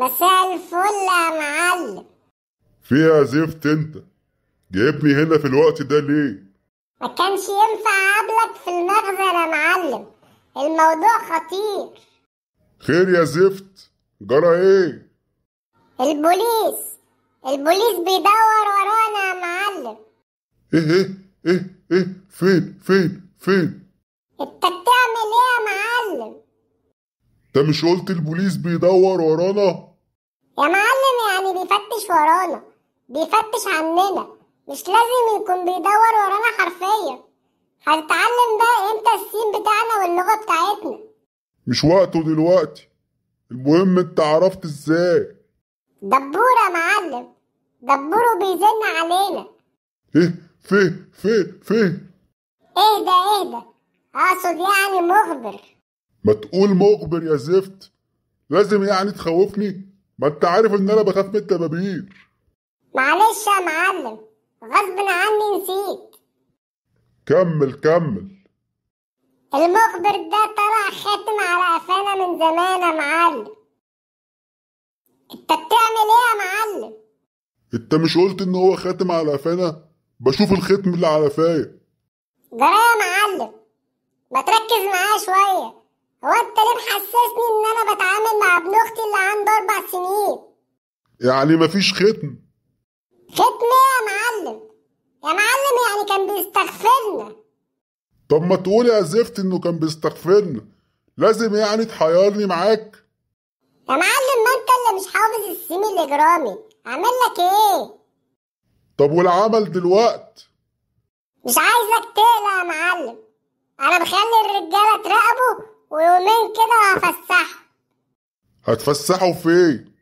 مساء الفل يا معلم. فيها زفت انت جايبني هنا في الوقت ده ليه؟ ما كانش ينفع اقابلك في المخزن يا معلم، الموضوع خطير. خير يا زفت، جرى ايه؟ البوليس بيدور ورانا يا معلم. ايه فين؟ انت بتعمل ايه يا معلم؟ انت مش قلت البوليس بيدور ورانا؟ يا معلم يعني بيفتش ورانا، بيفتش عننا، مش لازم يكون بيدور ورانا حرفيا. هنتعلم بقى امتى السين بتاعنا واللغة بتاعتنا. مش وقته دلوقتي، المهم انت عرفت ازاي؟ دبور يا معلم، دبور بيزن علينا. ايه فين؟ اهدى، اقصد يعني مخبر. ما تقول مخبر يا زفت، لازم يعني تخوفني؟ ما انت عارف ان انا بخاف من الدبابير. معلش يا معلم، غصب عني نسيت. كمل. المخبر ده طلع خاتم على قفانا من زمان يا معلم. انت بتعمل ايه يا معلم؟ انت مش قلت ان هو خاتم على قفانا؟ بشوف الختم اللي على قفايا. جرى يا معلم، ما تركز معايا شوية. هو انت ليه محسسني ان انا بتعامل مع ابن اختي اللي عنده 4 سنين؟ يعني مفيش ختم؟ ختم ايه يا معلم؟ يا معلم يعني كان بيستغفرنا. طب ما تقول يا زفت انه كان بيستغفرنا، لازم يعني تحيرني معاك؟ يا معلم ما انت اللي مش حافظ السيم الاجرامي، اعمل لك ايه؟ طب والعمل دلوقت؟ مش عايزك تقلق يا معلم، انا بخلي الرجاله تراقبه ويومين كده وهفسحه. هتفسحوا فين؟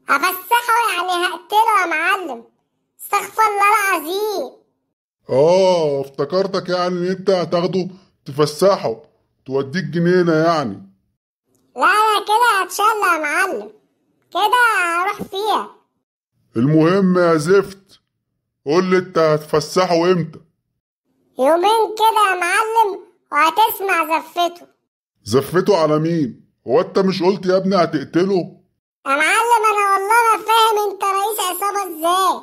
هفسحه يعني هقتله يا معلم، استغفر الله العظيم. افتكرتك يعني ان انت هتاخده تفسحه توديك جنينة يعني. لا انا كده هتشلى يا معلم، كده هروح فيها. المهم يا زفت، قول لي انت هتفسحه امتى؟ يومين كده يا معلم وهتسمع زفته. زفته على مين؟ هو انت مش قلت يا ابني هتقتله؟ يا معلم انا والله ما فاهم انت رئيس عصابة ازاي.